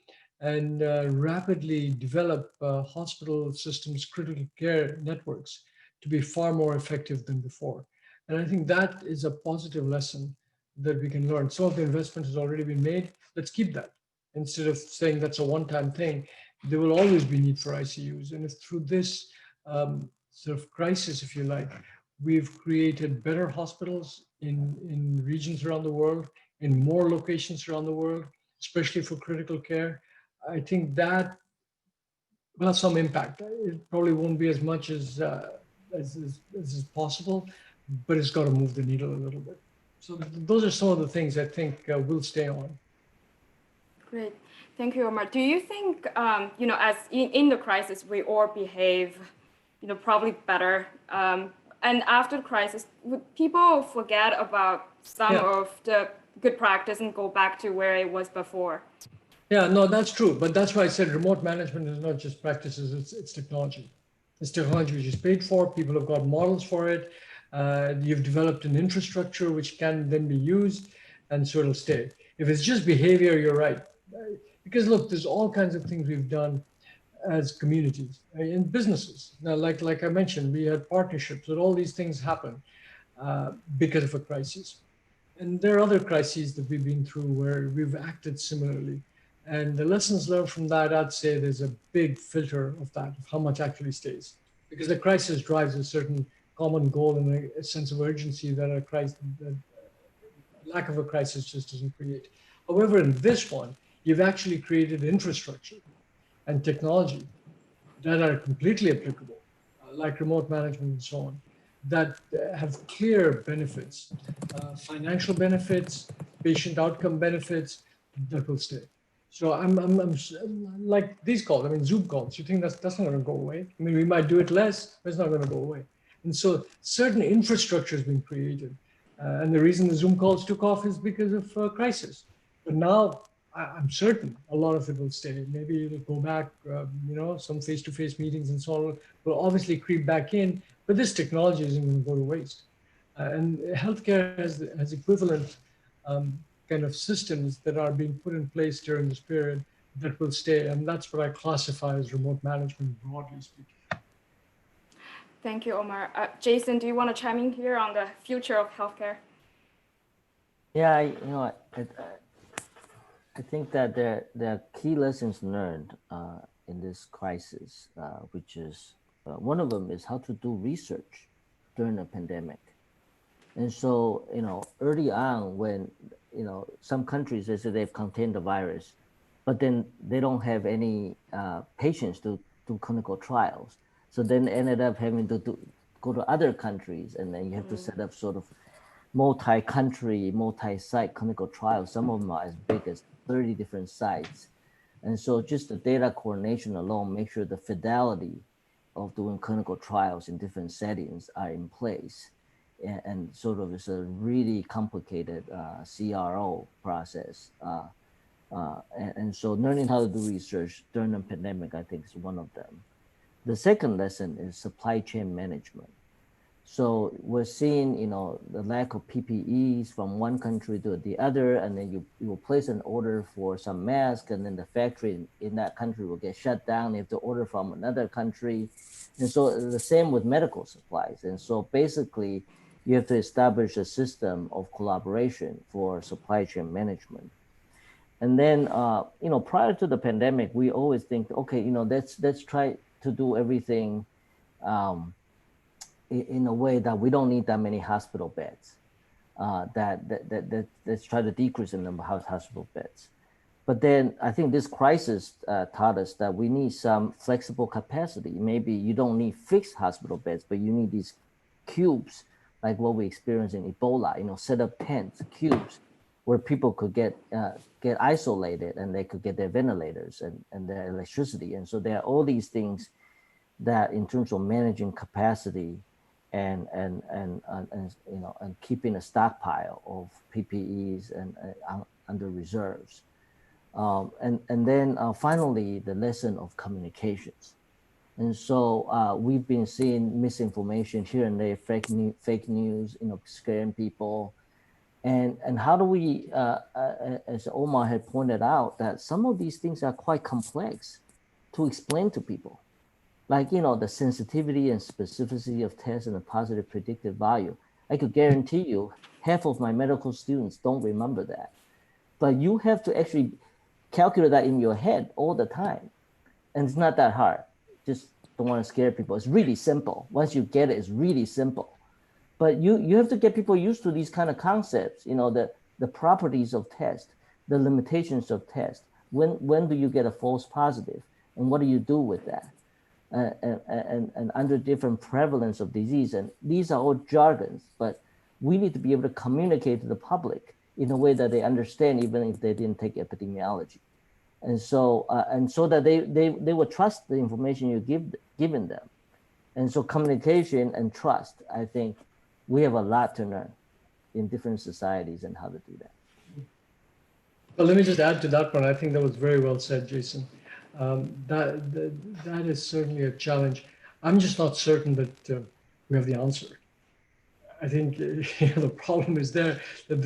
and rapidly develop hospital systems, critical care networks to be far more effective than before. And I think that is a positive lesson that we can learn. Some of the investment has already been made. Let's keep that. Instead of saying that's a one-time thing, there will always be need for ICUs. And if through this crisis, if you like, we've created better hospitals in regions around the world, in more locations around the world, especially for critical care, I think that will have some impact. It probably won't be as much as is possible, but it's got to move the needle a little bit. So those are some of the things I think will stay on. Great. Thank you, Omar. Do you think, as in the crisis, we all behave, probably better? And after the crisis, would people forget about some of the good practice and go back to where it was before? Yeah, no, that's true. But that's why I said remote management is not just practices, it's technology. It's technology which is paid for. People have got models for it. You've developed an infrastructure which can then be used, and so it'll stay. If it's just behavior, you're right. Because look, there's all kinds of things we've done as communities in businesses. Now, like I mentioned, we had partnerships, but all these things happen because of a crisis. And there are other crises that we've been through where we've acted similarly. And the lessons learned from that, I'd say there's a big filter of that, of how much actually stays. Because the crisis drives a certain common goal and a sense of urgency that a crisis, that lack of a crisis just doesn't create. However, in this one, you've actually created infrastructure and technology that are completely applicable, like remote management and so on, that have clear benefits, financial benefits, patient outcome benefits that will stay. So I'm like these calls, Zoom calls, you think that's not going to go away? We might do it less, but it's not going to go away. And so certain infrastructure has been created. And the reason the Zoom calls took off is because of crisis. But now I'm certain a lot of it will stay. Maybe it'll go back, some face-to-face meetings and so on will obviously creep back in, but this technology isn't going to go to waste. And healthcare has equivalent kind of systems that are being put in place during this period that will stay. And that's what I classify as remote management, broadly speaking. Thank you, Omar. Jason, do you want to chime in here on the future of healthcare? Yeah, I think that there are key lessons learned in this crisis, which is one of them is how to do research during a pandemic. And so, early on when, some countries, they say they've contained the virus, but then they don't have any patients to do clinical trials. So then ended up having to go to other countries, and then you have to set up sort of multi-country, multi-site clinical trials. Some of them are as big as 30 different sites. And so just the data coordination alone, make sure the fidelity of doing clinical trials in different settings are in place. And sort of it's a really complicated CRO process. And so learning how to do research during the pandemic, I think, is one of them. The second lesson is supply chain management. So we're seeing, the lack of PPEs from one country to the other, and then you will place an order for some mask, and then the factory in that country will get shut down. You have to order from another country. And so the same with medical supplies. And so basically, you have to establish a system of collaboration for supply chain management. And then, prior to the pandemic, we always think, okay, let's try to do everything in a way that we don't need that many hospital beds. Let's try to decrease the number of hospital beds. But then I think this crisis taught us that we need some flexible capacity. Maybe you don't need fixed hospital beds, but you need these cubes, like what we experienced in Ebola, set up tents, cubes, where people could get isolated and they could get their ventilators and their electricity. And so there are all these things that in terms of managing capacity and keeping a stockpile of PPEs and under reserves. And then finally, the lesson of communications. And so we've been seeing misinformation here and there, fake news, scaring people. And how do we, as Omar had pointed out, that some of these things are quite complex to explain to people. Like, the sensitivity and specificity of tests and the positive predictive value. I could guarantee you half of my medical students don't remember that. But you have to actually calculate that in your head all the time. And it's not that hard. Just don't want to scare people. It's really simple. Once you get it, it's really simple. But you have to get people used to these kind of concepts, the properties of test, the limitations of test. When do you get a false positive? And what do you do with that? And under different prevalence of disease. And these are all jargons, but we need to be able to communicate to the public in a way that they understand, even if they didn't take epidemiology. And so that they will trust the information you given them. And so communication and trust, I think we have a lot to learn in different societies and how to do that. Well, let me just add to that one. I think that was very well said, Jason. That is certainly a challenge. I'm just not certain that we have the answer. I think the problem is there that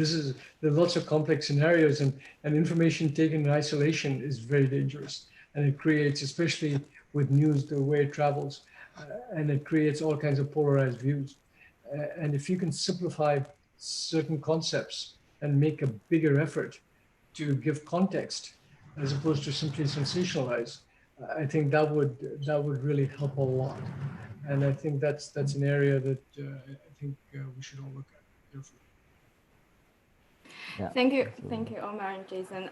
there are lots of complex scenarios, and information taken in isolation is very dangerous, and it creates, especially with news, the way it travels, and it creates all kinds of polarized views. And if you can simplify certain concepts and make a bigger effort to give context, as opposed to simply sensationalize, I think that would really help a lot. And I think that's an area that I think we should all look at carefully. Yeah. Thank you, Omar and Jason.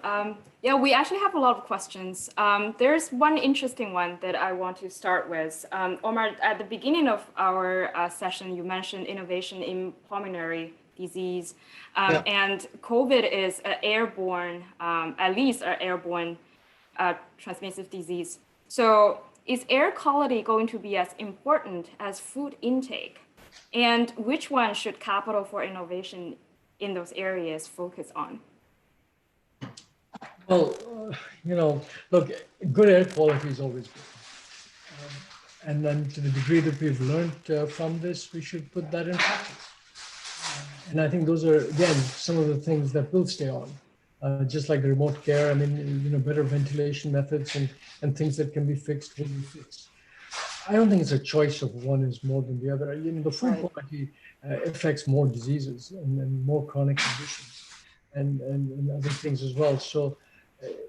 Yeah, we actually have a lot of questions. There's one interesting one that I want to start with. Omar, at the beginning of our session, you mentioned innovation in pulmonary disease, and COVID is an airborne, at least an airborne transmissive disease. So is air quality going to be as important as food intake? And which one should capital for innovation in those areas focus on? Well, look, good air quality is always good. And then to the degree that we've learned from this, we should put that in practice. And I think those are, again, some of the things that will stay on. Just like the remote care, better ventilation methods and things that can be fixed will be fixed. I don't think it's a choice of one is more than the other. The food quality affects more diseases and more chronic conditions and other things as well. So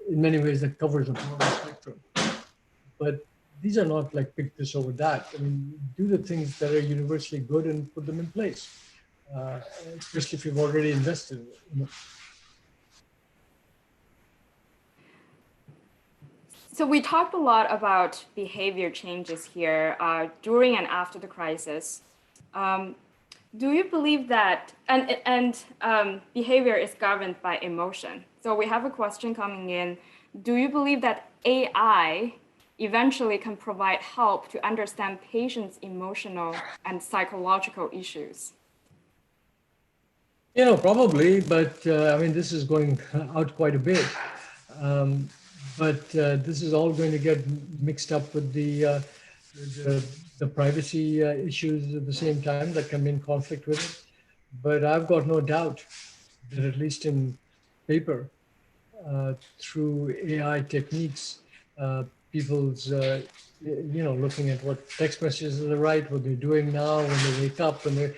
in many ways that covers a broader spectrum. But these are not like pick this over that. Do the things that are universally good and put them in place, especially if you've already invested in it. So we talked a lot about behavior changes here during and after the crisis. do you believe that, behavior is governed by emotion? So we have a question coming in. Do you believe that AI eventually can provide help to understand patients' emotional and psychological issues? Probably, but I mean, this is going out quite a bit. Um, but this is all going to get mixed up with the privacy issues at the same time that can be in conflict with it. But I've got no doubt that at least in paper, through AI techniques, people's, looking at what text messages they write, what they're doing now, when they wake up, when they're,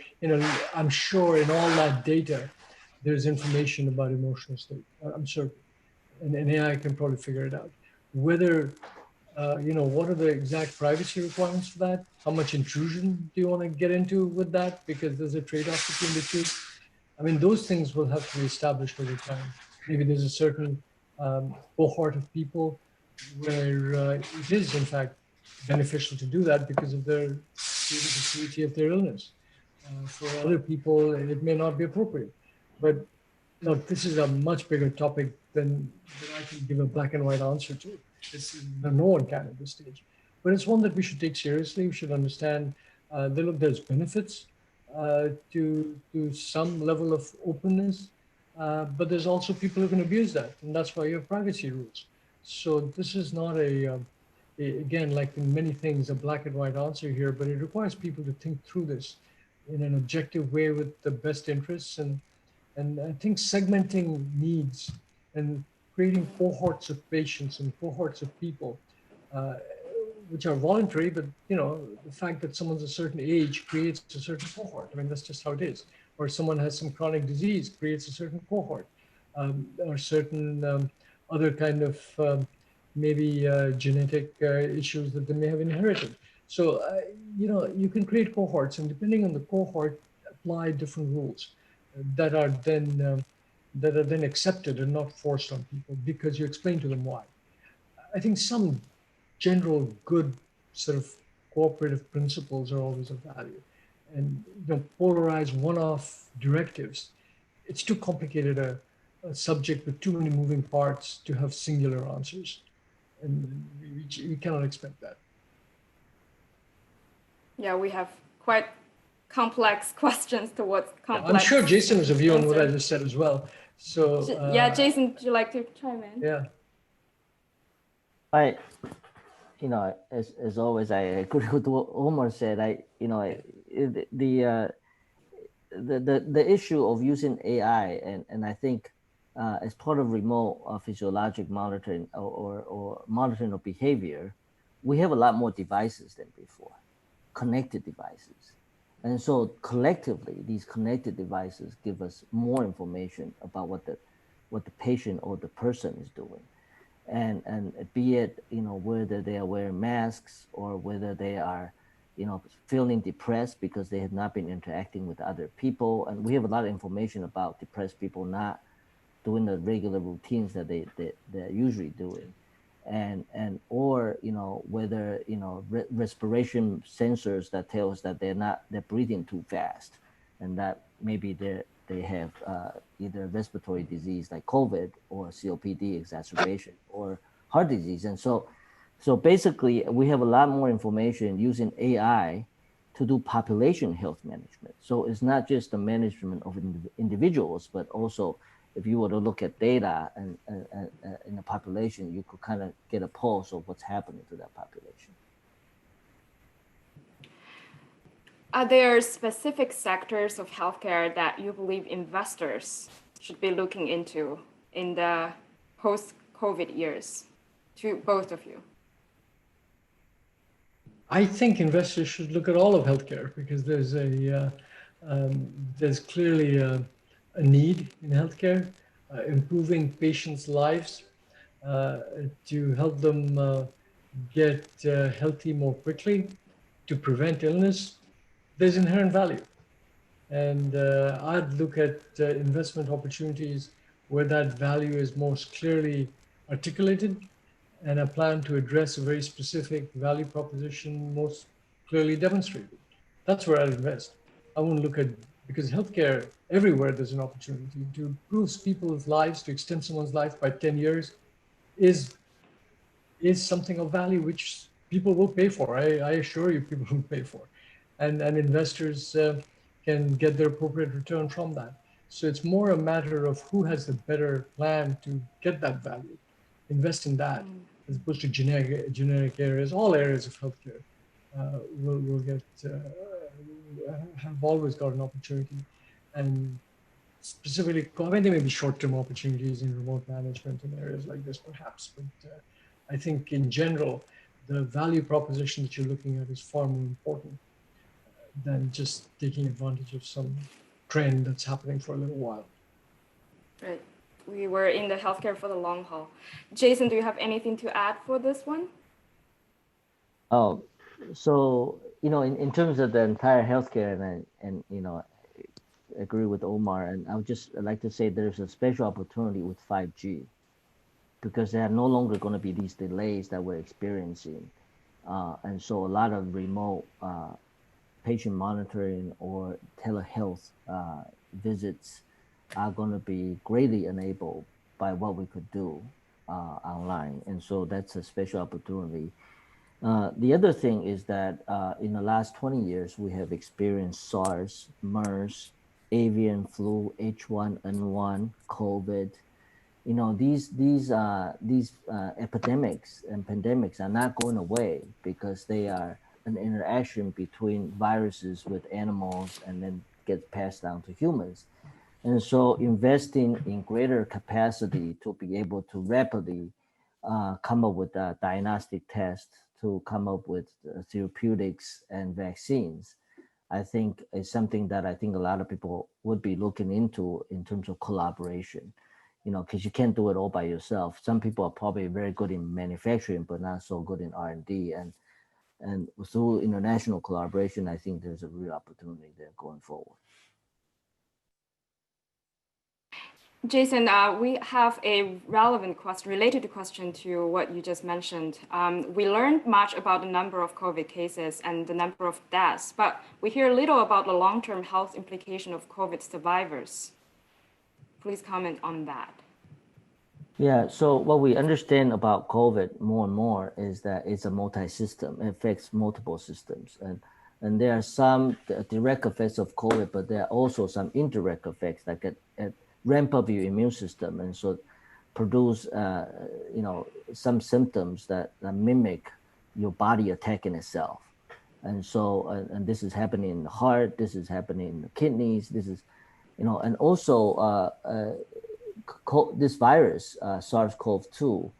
I'm sure in all that data, there's information about emotional state. I'm certain. And AI can probably figure it out. Whether, what are the exact privacy requirements for that? How much intrusion do you want to get into with that? Because there's a trade-off between the two. I mean, those things will have to be established over time. Maybe there's a certain cohort of people where it is, in fact, beneficial to do that because of the severity of their illness. For other people, it may not be appropriate. But look, this is a much bigger topic than I can give a black and white answer to. No one can at this stage. But it's one that we should take seriously. We should understand there's benefits to some level of openness, but there's also people who can abuse that, and that's why you have privacy rules. So this is not again, like in many things, a black and white answer here, but it requires people to think through this in an objective way with the best interests, and I think segmenting needs and creating cohorts of patients and cohorts of people, which are voluntary, but the fact that someone's a certain age creates a certain cohort. I mean, that's just how it is. Or someone has some chronic disease creates a certain cohort, or certain other kind of maybe genetic issues that they may have inherited. So, you can create cohorts, and depending on the cohort, apply different rules that are then accepted and not forced on people because you explain to them why. I think some general good sort of cooperative principles are always of value, and polarized one-off directives, it's too complicated a subject with too many moving parts to have singular answers, and we cannot expect that. Yeah, we have quite complex questions towards complex. I'm sure Jason has a view on what I just said as well. So yeah, Jason, would you like to chime in? Yeah. As always, I agree with what Omar said. The issue of using AI, and I think as part of remote physiologic monitoring or monitoring of behavior, we have a lot more devices than before, connected devices. And so collectively, these connected devices give us more information about what the patient or the person is doing. And be it, whether they are wearing masks or whether they are, feeling depressed because they have not been interacting with other people. And we have a lot of information about depressed people not doing the regular routines that they're usually doing. Or whether respiration sensors that tell us that they're breathing too fast, and that maybe they have either respiratory disease like COVID or COPD exacerbation or heart disease. And so basically we have a lot more information using AI to do population health management. So it's not just the management of individuals, but also if you were to look at data and in the population, you could kind of get a pulse of what's happening to that population. Are there specific sectors of healthcare that you believe investors should be looking into in the post-COVID years, to both of you? I think investors should look at all of healthcare because there's clearly a need in healthcare, improving patients' lives to help them get healthy more quickly, to prevent illness. There's inherent value. And I'd look at investment opportunities where that value is most clearly articulated and a plan to address a very specific value proposition most clearly demonstrated. That's where I'd invest. I won't look at, because healthcare, everywhere there's an opportunity to improve people's lives, to extend someone's life by 10 years is something of value which people will pay for. I assure you people will pay for. And investors can get their appropriate return from that. So it's more a matter of who has the better plan to get that value, invest in that, as opposed to generic areas. All areas of healthcare will get, have always got an opportunity. And specifically, I mean, there may be short-term opportunities in remote management in areas like this, perhaps, but I think in general, the value proposition that you're looking at is far more important than just taking advantage of some trend that's happening for a little while. Right. We were in the healthcare for the long haul. Jason, do you have anything to add for this one? Oh, so, in terms of the entire healthcare, and I agree with Omar, and I would just like to say there's a special opportunity with 5G because there are no longer going to be these delays that we're experiencing. And so a lot of remote patient monitoring or telehealth visits are going to be greatly enabled by what we could do online. And so that's a special opportunity. The other thing is that in the last 20 years, we have experienced SARS, MERS, avian flu, H1N1, COVID. These epidemics and pandemics are not going away because they are an interaction between viruses with animals and then gets passed down to humans. And so investing in greater capacity to be able to rapidly come up with a diagnostic test, to come up with therapeutics and vaccines, I think is something that I think a lot of people would be looking into in terms of collaboration, because you can't do it all by yourself. Some people are probably very good in manufacturing, but not so good in R&D. And through international collaboration, I think there's a real opportunity there going forward. Jason, we have a relevant question, related question to what you just mentioned. We learned much about the number of COVID cases and the number of deaths, but we hear little about the long-term health implication of COVID survivors. Please comment on that. Yeah, so what we understand about COVID more and more is that it's a multi-system. It affects multiple systems. And there are some direct effects of COVID, but there are also some indirect effects that get ramp up your immune system and so produce some symptoms that mimic your body attacking itself. And so and this is happening in the heart, this is happening in the kidneys, this is and also this virus, SARS-CoV-2,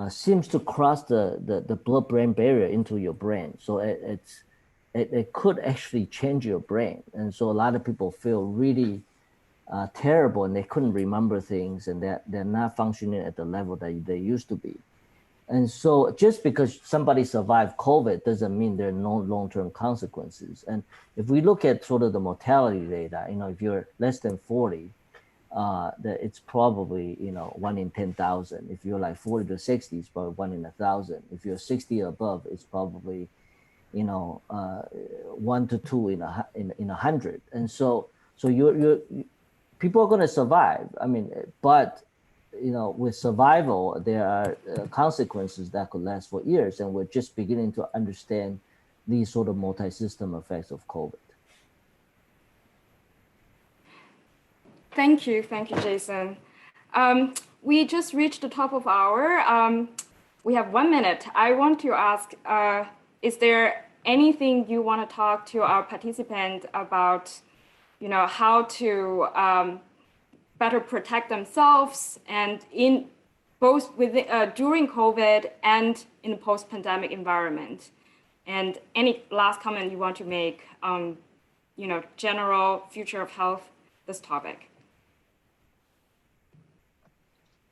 seems to cross the blood-brain barrier into your brain. So it could actually change your brain. And so a lot of people feel really terrible, and they couldn't remember things, and they're not functioning at the level that they used to be. And so just because somebody survived COVID doesn't mean there are no long-term consequences. And if we look at sort of the mortality data, if you're less than 40, that it's probably 1 in 10,000. If you're like 40 to 60, it's probably 1 in 1,000. If you're 60 or above, it's probably 1 to 2 in 100. And so you're people are going to survive. I mean, but with survival, there are consequences that could last for years, and we're just beginning to understand these sort of multi-system effects of COVID. Thank you, Jason. We just reached the top of our. We have 1 minute. I want to ask: is there anything you want to talk to our participants about? How to better protect themselves, and in both during COVID and in the post-pandemic environment. And any last comment you want to make on, general future of health, this topic?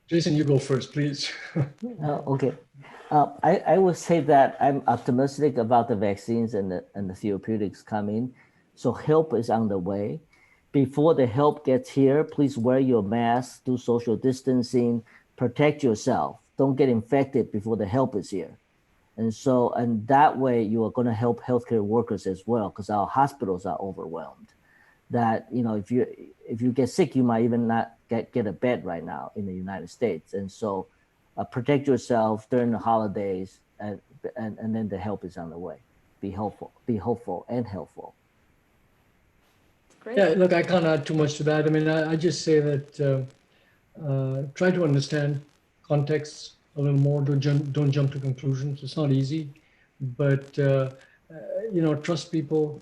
Jason, you go first, please. Okay. I would say that I'm optimistic about the vaccines and the therapeutics coming. So help is on the way. Before the help gets here, please wear your mask, do social distancing, protect yourself. Don't get infected before the help is here. And so, and that way you are going to help healthcare workers as well, because our hospitals are overwhelmed. That, you know, if you get sick, you might even not get a bed right now in the United States. And so protect yourself during the holidays, and then the help is on the way. Be hopeful and helpful. Great. Yeah, look, I can't add too much to that. I mean, I just say that try to understand context a little more. Don't jump to conclusions. It's not easy, but you know, trust people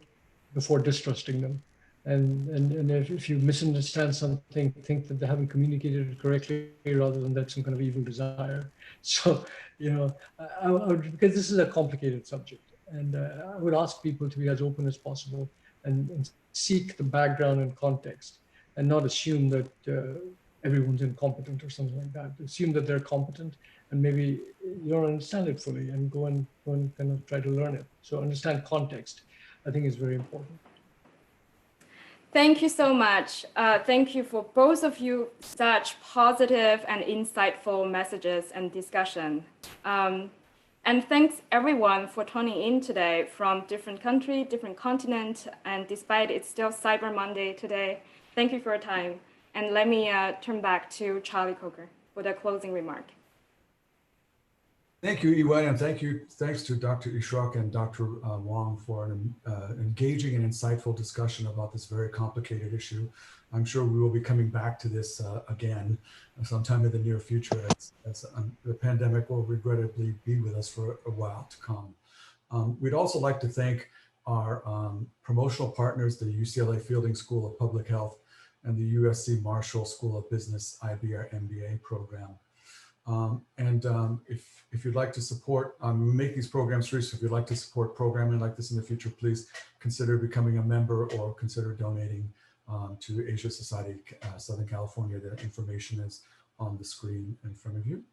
before distrusting them. And if you misunderstand something, think that they haven't communicated it correctly rather than that some kind of evil desire. So, you know, I would, because this is a complicated subject, and I would ask people to be as open as possible and seek the background and context, and not assume that everyone's incompetent or something like that. Assume that they're competent, and maybe you don't understand it fully, and go and kind of try to learn it. So understand context, I think, is very important. Thank you so much. Thank you for both of you, such positive and insightful messages and discussion. And thanks everyone for tuning in today from different country, different continent, and despite it's still Cyber Monday today, thank you for your time. And let me turn back to Charlie Coker for the closing remark. Thank you, Yiwen, and thanks to Dr. Ishrak and Dr. Wong for an engaging and insightful discussion about this very complicated issue. I'm sure we will be coming back to this again sometime in the near future, as the pandemic will regrettably be with us for a while to come. We'd also like to thank our promotional partners, the UCLA Fielding School of Public Health and the USC Marshall School of Business IB MBA program. If you'd like to support, we make these programs free, so if you'd like to support programming like this in the future, please consider becoming a member or consider donating to Asia Society Southern California. The information is on the screen in front of you.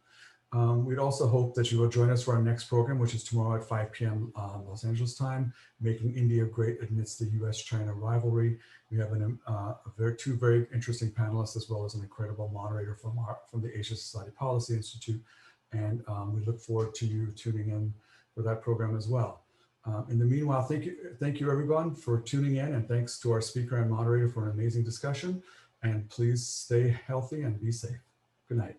We'd also hope that you will join us for our next program, which is tomorrow at 5 p.m. Los Angeles time, Making India Great Amidst the US-China Rivalry. We have two very interesting panelists, as well as an incredible moderator from the Asia Society Policy Institute. And we look forward to you tuning in for that program as well. In the meanwhile, thank you everyone for tuning in, and thanks to our speaker and moderator for an amazing discussion. And please stay healthy and be safe. Good night.